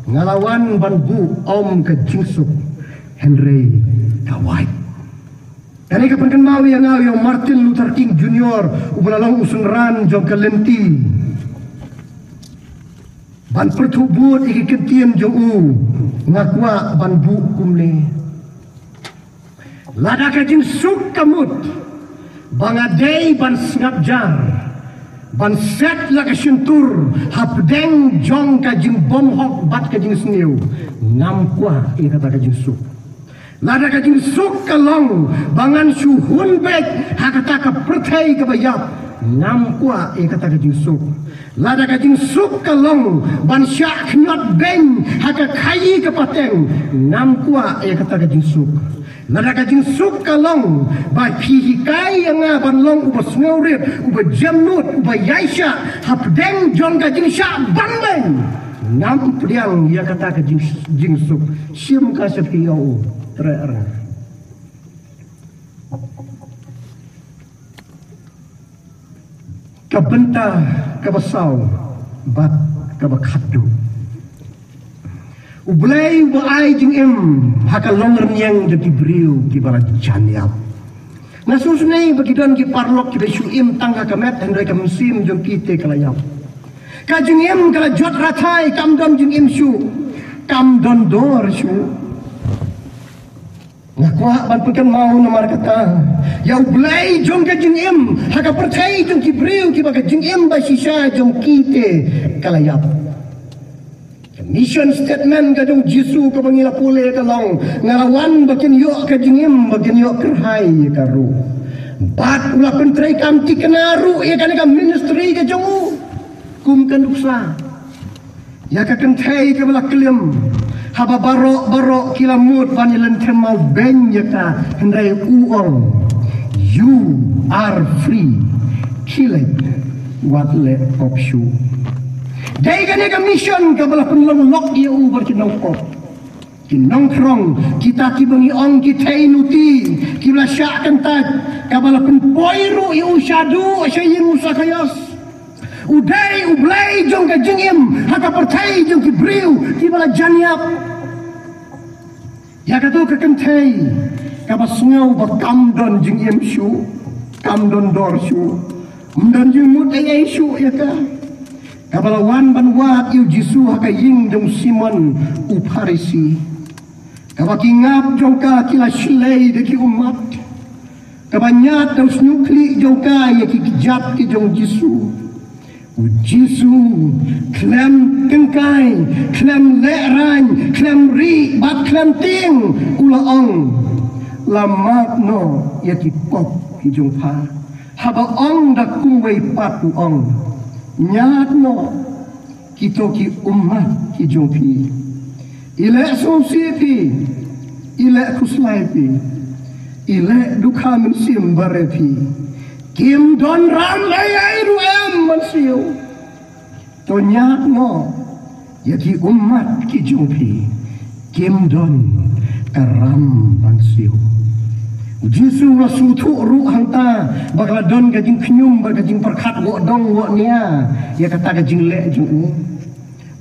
ngalawan ban bu om ka jing suk Henry Kawai kani ka penken mau yang ngau Martin Luther King Junior ubalalong usunran jong ka lenti ban pertubut iki ketiem jong ngakwa ban bu kumle lada kajing suk kamut bangadei ban sngap jar ban set la ka syuntur hapdeng jong kajing bom hok bat kajing sneu ngam kwa i kata kajing suk lada kajing suk kalong bangan suhun bek hakata ka pertai ka bayap ngam kwa i kata kajing suk lada kajing suk kalong ban syak nyot beng haka kai ka pateng ngam kwa i kata kajing suk lada kajing suk kalong ba hikai yang ban long uba snaurit uba jamnut uba yaisha hapdeng jong kajing syak bangbeng ngam priang ya kata kajing jing suk sim ka sepiau ter kabenta kabasau bat kabakadu ublay wa ai jing em hakalong renyang jadi beriu ki barat janiap nasusnei bagidan ki parlok ki besu im tangga kamet hendai kam sim jong kite kalayap ka jing em kala jot ratai kam dom jing em su kam don dor su Ngakwa ban pekan mau namar kata ya ulai jong ka jing em haka percaya jong ki breu ki baka jing em ba sisa jong kite kalayap mission statement ka jong Jisu ka bangila pule ka long ngalawan bakin yo ka jing em bakin yo kerhai ka ru bat ula pentrai kam ti kenaru ya kan ka ministry ka jong kum kan uksa ya ka kentai ka bala kelem haba barok kilamut vanilan temau benyata hendai uong you are free kilat what let of you dai kan ka mission ka bala penlong lok ia uber kinong kop kinong krong kita kibangi ong kitai nuti kibla syak kentat ka bala penpoiru iu syadu asyayin musakayas udai ublai jong ka jengim haka pertai jong ki briu ki bala janyap ya katu ka kentai ka basngau ba kamdon jengim syu kamdon dor syu mdan jengmut ai syu ya ka bala wan ban wat yu Jisu haka ying jong Simon uparisi ka bakingap jong ka kila shilei de ki umat ka banyat daus nyukli jong ka ya ki kijap ki jong Jisu Jisu klem kengkai klem lerang klem ri bat klem ting ula ong lamat no ya ki pop ki jong pa haba ong da kumwei patu ong nyat no kito ki umat ki jong pi ile sonsi pi ile kuslai pi ile dukha min sim bare pi Kim don ram lai ruem mansiu to nyat no ya ki umat ki jumpi kim don ram mansiu Jisu rasul tu ru hanta bakal don gajing knyum bagajing perkat wo dong wo nia ya kata gajing le jung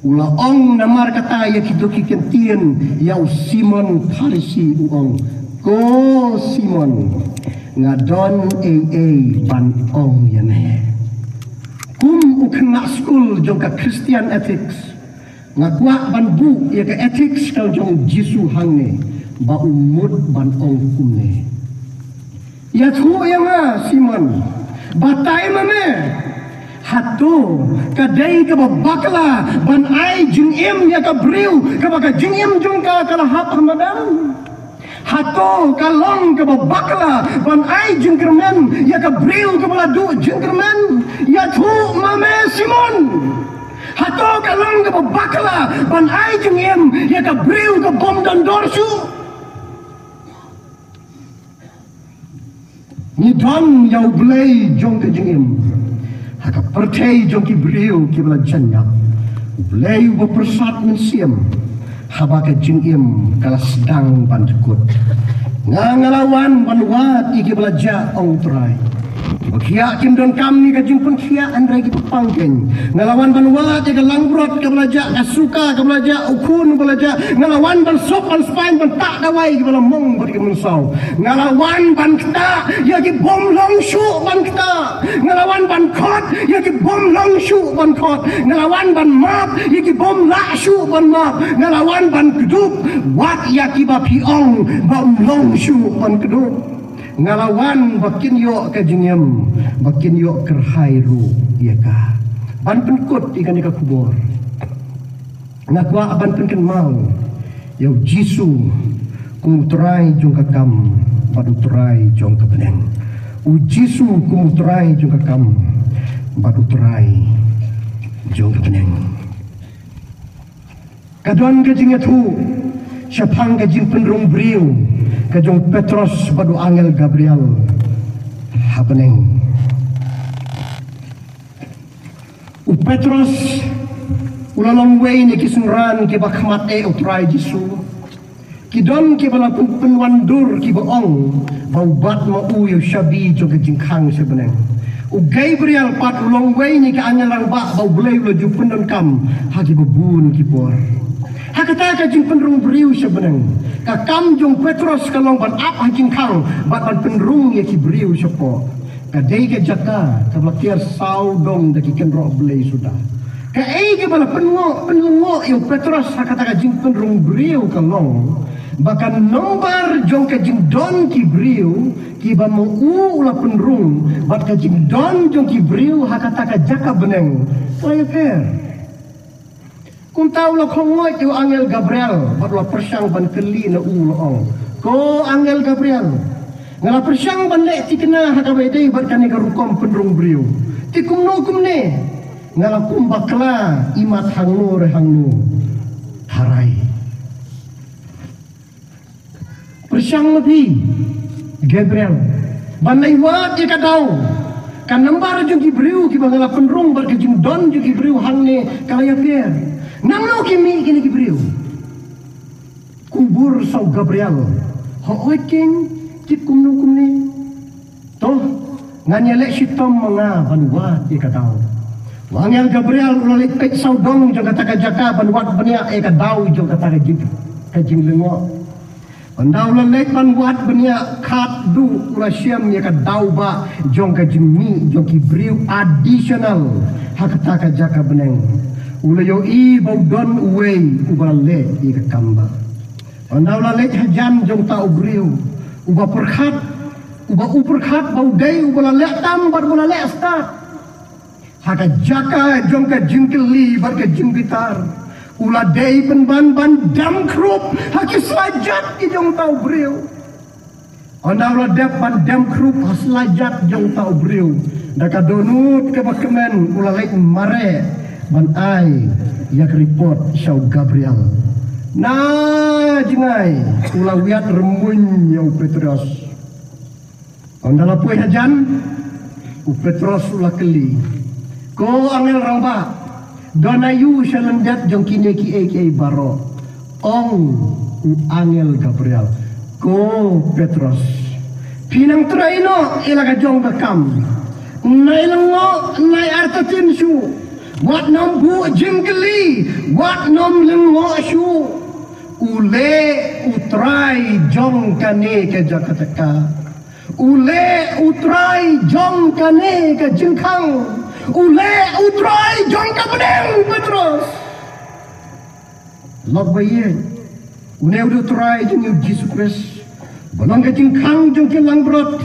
ula ong namar kata ya ki do ki kentien ya Simon Farisi uong ko Simon ngadon pan ong yane kum ukna school jong ka Christian ethics ngakwa ban bu ya ka ethics kal jong Jisu hangne ba umut ban ong kumne ya thu ya ma Simon batai mame hatu kadai ka bakla ban ai jing em ya ka briu ka baka jing em jong ka kala hap hamadam hato kalong ke bakla ban ai jengkermen ya ka briu ke bala du jengkermen ya thu mame Simon hato kalong ke bakla ban ai jengem ya ka briu ke bom dan dorsu ni don ya blai jong ke jengem haka pertai jong ki briu ke bala janyap blai wo persat men siam haba ka jingim kala sedang bandekut ngalawan banwat iki belajar ong trai bakia kim don kami ka jingpun kia andrai ki pangken ngalawan banwat ka langbrot ka belajar ka suka ka belajar ukun belajar ngalawan ban sop ban spain ban tak dawai ki bala mong bagi mensau ngalawan ban kita ya ki bom long shu ban kita ngalawan ban khot ya ki bom long shu ban khot ngalawan ban map ya ki bom la shu ban map ngalawan ban kedup wat ya ki ba piong bom long shu ban kedup ngalawan bakin yo ka jingem bakin yo kerhairu ya ka ban penkut ikan ka kubur ngakwa ban penken mau yo Jisu kumutrai jong ka kam badu trai jong ka beneng u Jisu kumutrai jong ka kam badu trai jong ka beneng kadon ka jingetu syapang ka jing penrung briu kajong Petros badu angel Gabriel hapeneng u Petros ulalong way ni kisunran ki bakmat utrai Jisu kidon ki bala penwandur ki baong baubat ma uyo syabi jo kajing kang sebeneng u Gabriel pat ulong way ni ka angel lang ba bau bulay lo ju pendon kam hagi babun ki por hakata ka jing penrung briu sebeneng ka kam jong Petros kalong ban ap hajing kang ban penrung ye ki briu sepo ka dei ka jaka ka bakir saudong daki kenro blei sudah ka ei ke bala penungo yo Petros hakata ka jing penrung briu kalong Bahkan nomor jong ka jing don ki briu ki ba mo ula penrung bat ka jing don jong ki briu hakata ka jaka beneng saya ker kun tahu lo khongoi tu Angel Gabriel bat lo persang ban keli na u lo ong ko Angel Gabriel ngala persang ban le ti kena haka bedai bat kani ka rukom penrung briu ti kumno kumne ngala kumbakla imat hangno re hangno harai persang lebih Gabriel banai wat je kadau kan nambar jung ki briu ki bangala penrung bar ke jung don jung ki briu hangne kalaya pier nangno ki mi ki briu kubur sau Gabriel ho oiking ti kumno kumne toh nganya lek sitom manga ban wat je kadau Angel Gabriel ulali pek sau dong jung kata ka jaka ban wat bania e kadau jung kata ka jing lengo Pandau lelek pan wat benia kat du ula siam ya ka dauba jong ka jimi jong ki briu additional hakata ka jaka beneng ula yo I bau don uwe uba le I ka kamba pandau lelek hajan jong ta briu uba perkhat uba uperkhat bau dai uba le tam bar uba le start haka jaka jong ka jingkeli bar ka jinggitar Ula day ban dam krup haki selajat ki jong tau briu. Onda ula dep ban dam krup selajat jong tau briu. Daka donut ke bakemen ula lek mare ban ai yak report Sau Gabriel. Na jingai ula wiat remun yau Petrus. Onda la puai hajan u Petrus ula keli. Ko angel ramba Donayu salendat jong kini ki baro ong Angel Gabriel ko Petrus pinang traino ilaga jong bakam nai lengo nai arta tinsu wat nom bu jingli wat nom lengo shu ule utrai jong kane ke jakataka ule utrai jong kane ke jingkang ule utrai jong ka beneng Petrus log baye une utrai jong Jesus Christ bolong ka jingkang jong ki langbrot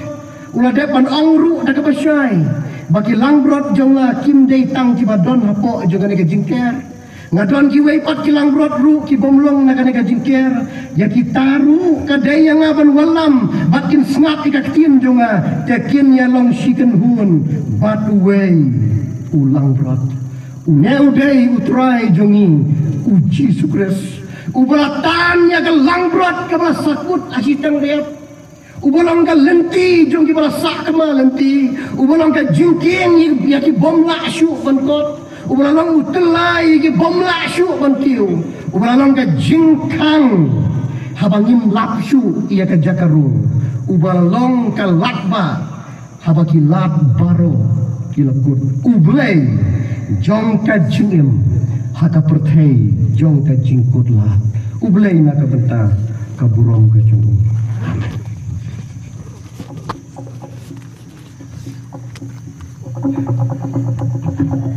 ula depan ongru da ka pasai baki langbrot jong la kim dei tang ki badon hapo jong ka jingker ngadon ki wei pat ki langbrot ru ki bomlong na ka jingker ya ki taru ka dei yang aban walam bakin sngat ki ka tin jong te kin ya long shiken hun batu wei ulang berat uneudei utrai jongi uji sukres ubalatan ya ke langbrot ke bala sakut asitang liat ubalang ke lenti jongi bala sak kema lenti ubalang ke jingking ya ki bom la syuk bankot ubalang utelai ki bom la syuk bantiu ubalang ke jingkang habangim lap syuk ia ke jakaru ubalang ke lakba habaki lap baro kilakut ublay jong ka jingim haka perthei jong ka jingkut la ublay na ka benta ka burong ka jong amen